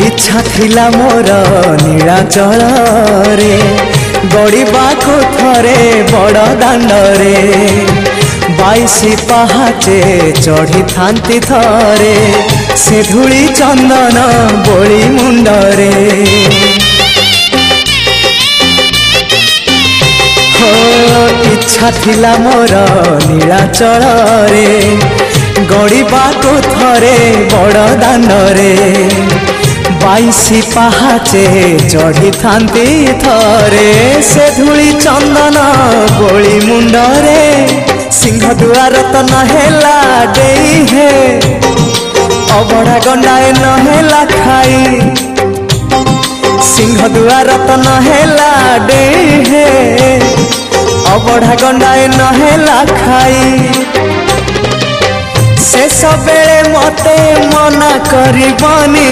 इच्छा थिला मोर नीलाचल रे गड़िबाको थरे बड़ दांडरे 22 पहाचे चढ़ी थांती थरे से धूली चंदन बोली मुंडरे हो इच्छा थिला मोर नीलाचल रे गड़िबाको थरे बड़ दांडरे 22 पहाचे चढ़ी थांती थरे से धूली चंदन गोली मुंडरे सिंह दुआर तो नहेला देई हे अबड़ा गंडाए नहेला खाई सिंह दुआर तो नहेला देई हे अबड़ा गंडाए नहेला खाई शेष बेले मते मना करबनी